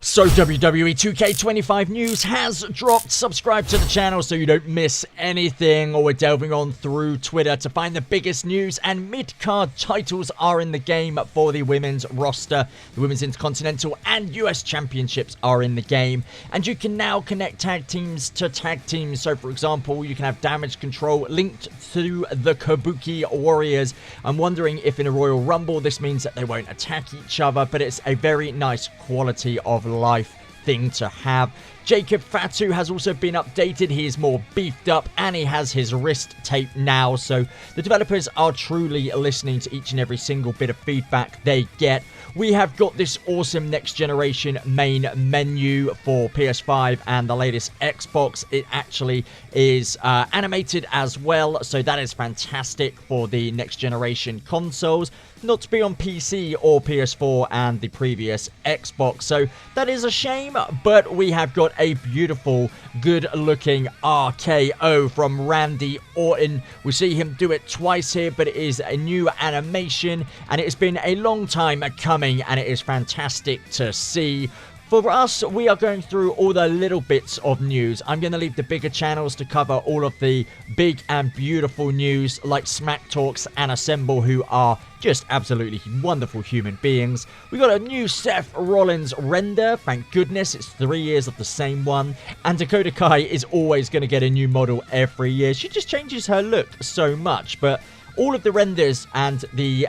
So WWE 2K25 news has dropped. Subscribe to the channel so you don't miss anything. Or we're delving on through Twitter to find the biggest news, and mid-card titles are in the game for the women's roster. The Women's Intercontinental and US Championships are in the game, and you can now connect tag teams to tag teams. So for example, you can have Damage Control linked to the Kabuki Warriors. I'm wondering if in a Royal Rumble this means that they won't attack each other, but it's a very nice quality of life thing to have. Jacob Fatu has also been updated. He is more beefed up and he has his wrist tape now. So the developers are truly listening to each and every single bit of feedback they get. We have got this awesome next generation main menu for PS5 and the latest Xbox. It actually is animated as well, so that is fantastic for the next generation consoles. Not to be on PC or PS4 and the previous Xbox, so that is a shame, but we have got a beautiful, good-looking RKO from Randy Orton. We see him do it twice here, but it is a new animation, and it has been a long time coming, and it is fantastic to see. For us, we are going through all the little bits of news. I'm going to leave the bigger channels to cover all of the big and beautiful news like Smack Talks and Assemble, who are just absolutely wonderful human beings. We got a new Seth Rollins render. Thank goodness, it's 3 years of the same one. And Dakota Kai is always going to get a new model every year. She just changes her look so much, but all of the renders and the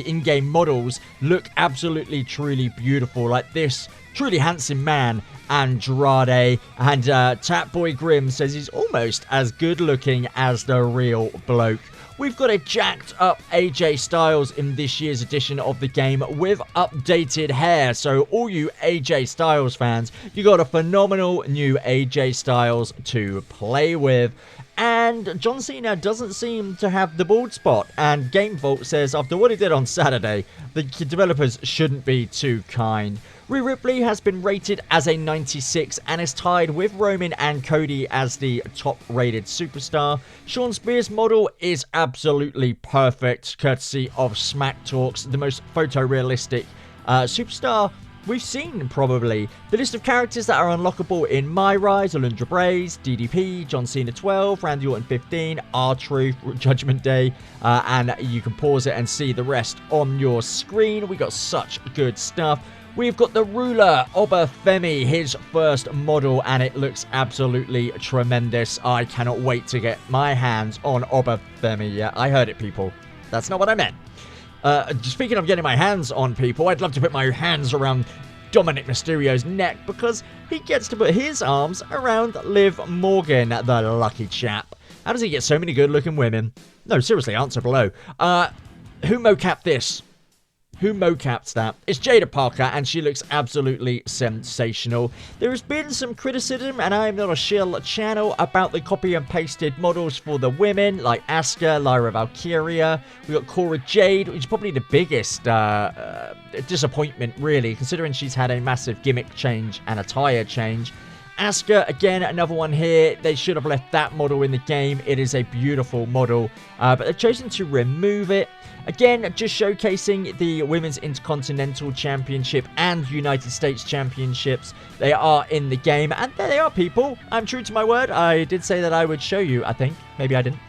in-game models look absolutely, truly beautiful. Like this truly handsome man, Andrade, and Tapboy Grimm says he's almost as good looking as the real bloke. We've got a jacked up AJ Styles in this year's edition of the game with updated hair. So all you AJ Styles fans, you got a phenomenal new AJ Styles to play with. And John Cena doesn't seem to have the bald spot. And GameVault says after what he did on Saturday, the developers shouldn't be too kind. Rhea Ripley has been rated as a 96 and is tied with Roman and Cody as the top-rated superstar. Shawn Spears' model is absolutely perfect, courtesy of Smack Talks, the most photorealistic superstar we've seen, probably. The list of characters that are unlockable in My Rise: Alundra Braze, DDP, John Cena 12, Randy Orton 15, R-Truth, Judgment Day, and you can pause it and see the rest on your screen. We got such good stuff. We've got the ruler, Obafemi, his first model, and it looks absolutely tremendous. I cannot wait to get my hands on Obafemi. Yeah, I heard it, people. That's not what I meant. Speaking of getting my hands on people, I'd love to put my hands around Dominic Mysterio's neck because he gets to put his arms around Liv Morgan, the lucky chap. How does he get so many good-looking women? No, seriously, answer below. Who mocapped this? Who mocapped that? It's Jada Parker, and she looks absolutely sensational. There has been some criticism, and I'm not a shill channel, about the copy and pasted models for the women, like Asuka, Lyra Valkyria. We got Cora Jade, which is probably the biggest disappointment, really, considering she's had a massive gimmick change and attire change. Asuka, again, another one here. They should have left that model in the game. It is a beautiful model, but they've chosen to remove it. Again, just showcasing the Women's Intercontinental Championship and United States Championships. They are in the game, and there they are, people. I'm true to my word. I did say that I would show you, I think. Maybe I didn't.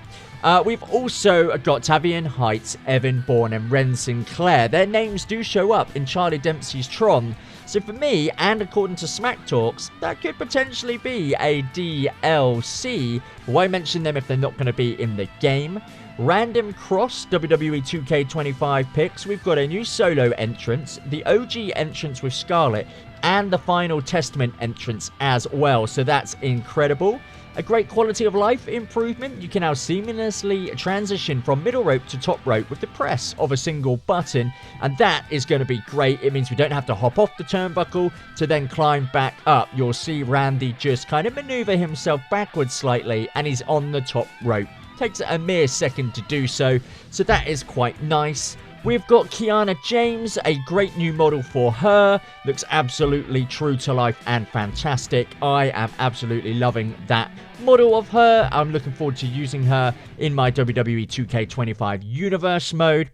We've also got Tavian Heights, Evan Bourne, and Ren Sinclair. Their names do show up in Charlie Dempsey's Tron. So for me, and according to Smack Talks, that could potentially be a DLC. Why mention them if they're not going to be in the game? Random Cross WWE 2K25 picks. We've got a new solo entrance, the OG entrance with Scarlett, and the Final Testament entrance as well. So that's incredible. A great quality of life improvement. You can now seamlessly transition from middle rope to top rope with the press of a single button, and that is going to be great. It means we don't have to hop off the turnbuckle to then climb back up. You'll see Randy just kind of maneuver himself backwards slightly, and he's on the top rope. Takes a mere second to do so, so that is quite nice. We've got Kiana James, a great new model for her. Looks absolutely true to life and fantastic. I am absolutely loving that model of her. I'm looking forward to using her in my WWE 2K25 universe mode.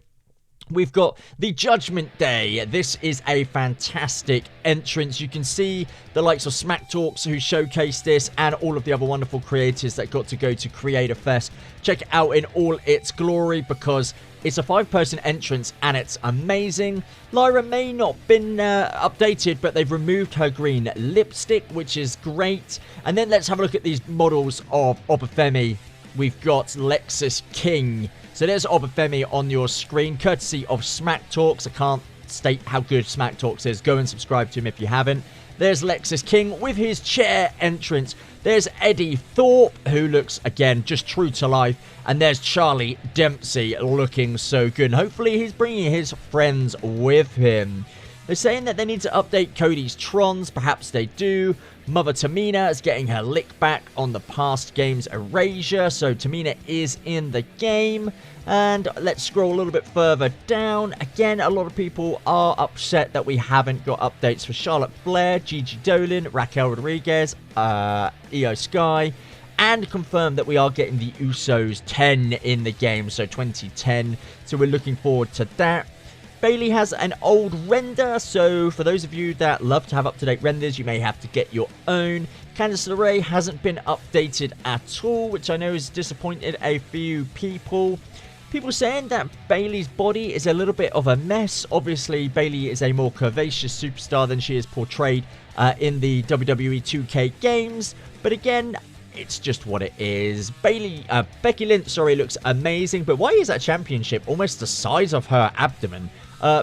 We've got the Judgment Day. This is a fantastic entrance. You can see the likes of Smack Talks who showcased this and all of the other wonderful creators that got to go to Creator Fest. Check it out in all its glory because it's a 5-person entrance and it's amazing. Lyra may not been updated, but they've removed her green lipstick, which is great. And then let's have a look at these models of Obafemi. We've got Lexus King. So there's Obafemi on your screen, courtesy of Smack Talks. I can't state how good Smack Talks is. Go and subscribe to him if you haven't. There's Lexus King with his chair entrance. There's Eddie Thorpe, who looks, again, just true to life. And there's Charlie Dempsey looking so good. And hopefully he's bringing his friends with him. They're saying that they need to update Cody's Trons. Perhaps they do. Mother Tamina is getting her lick back on the past game's erasure. So Tamina is in the game. And let's scroll a little bit further down. Again, a lot of people are upset that we haven't got updates for Charlotte Flair, Gigi Dolan, Raquel Rodriguez, Io Sky. And confirmed that we are getting the Usos 10 in the game. So 2010. So we're looking forward to that. Bayley has an old render, so for those of you that love to have up-to-date renders, you may have to get your own. Candice LeRae hasn't been updated at all, which I know has disappointed a few people. People saying that Bayley's body is a little bit of a mess. Obviously, Bayley is a more curvaceous superstar than she is portrayed in the WWE 2K games. But again, it's just what it is. Becky Lynch, looks amazing. But why is that championship almost the size of her abdomen?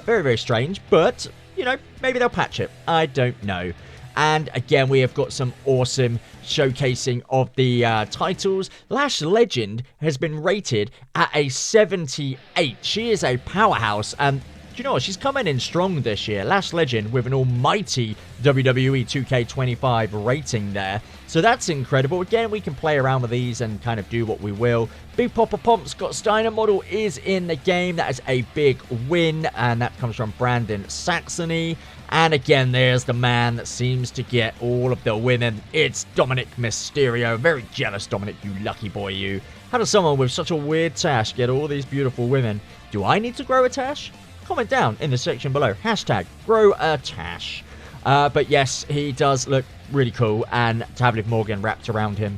Very, very strange, but, you know, maybe they'll patch it. I don't know. And again, we have got some awesome showcasing of the titles. Lash Legend has been rated at a 78. She is a powerhouse, and do you know what? She's coming in strong this year. Lash Legend with an almighty WWE 2K25 rating there. So that's incredible. Again, we can play around with these and kind of do what we will. Big Papa Pomp Scott Steiner model is in the game. That is a big win, and that comes from Brandon Saxony. And again, there's the man that seems to get all of the women. It's Dominic Mysterio. Very jealous, Dominic, you lucky boy, you. How does someone with such a weird tash get all these beautiful women? Do I need to grow a tash? Comment down in the section below. Hashtag grow a tash. But yes, he does look really cool. And to have Liv Morgan wrapped around him.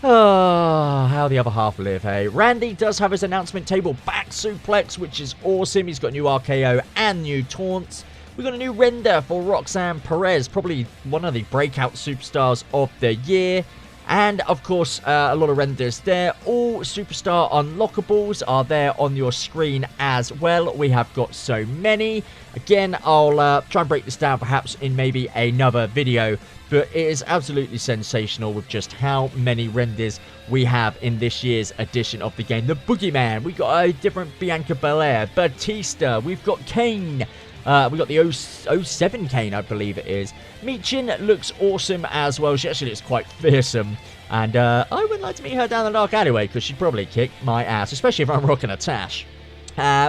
Oh, how the other half live, hey? Randy does have his announcement table back suplex, which is awesome. He's got new RKO and new taunts. We've got a new render for Roxanne Perez, probably one of the breakout superstars of the year. And, of course, a lot of renders there. All Superstar unlockables are there on your screen as well. We have got so many. Again, I'll try and break this down perhaps in maybe another video. But it is absolutely sensational with just how many renders we have in this year's edition of the game. The Boogeyman. We've got a different Bianca Belair. Batista. We've got Kane. We got the 07 Kane, I believe it is. Michin looks awesome as well. She actually looks quite fearsome. And I would like to meet her down the dark alleyway because she'd probably kick my ass, especially if I'm rocking a tash.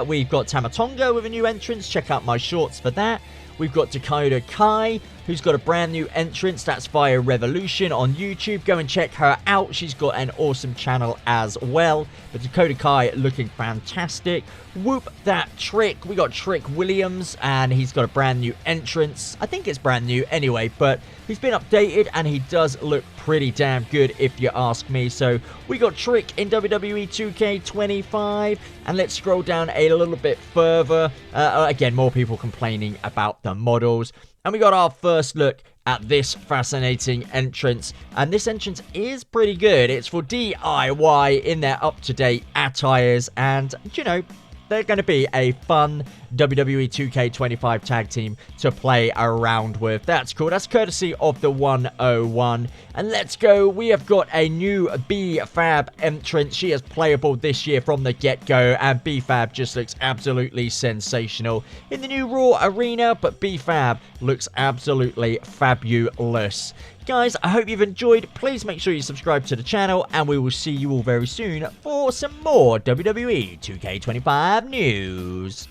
We've got Tamatonga with a new entrance. Check out my shorts for that. We've got Dakota Kai, who's got a brand new entrance. That's via Revolution on YouTube. Go and check her out. She's got an awesome channel as well. But Dakota Kai looking fantastic. Whoop that Trick. We got Trick Williams, and he's got a brand new entrance. I think it's brand new anyway, but he's been updated, and he does look pretty damn good if you ask me. So we got Trick in WWE 2K25, and let's scroll down a little bit further. Again, more people complaining about the models. And we got our first look at this fascinating entrance. And this entrance is pretty good. It's for DIY in their up-to-date attires. And, you know, they're going to be a fun WWE 2K25 tag team to play around with. That's cool. That's courtesy of the 101. And let's go. We have got a new B-Fab entrance. She is playable this year from the get-go. And B-Fab just looks absolutely sensational in the new Raw arena. But B-Fab looks absolutely fabulous. Guys, I hope you've enjoyed. Please make sure you subscribe to the channel, and we will see you all very soon for some more WWE 2K25 news.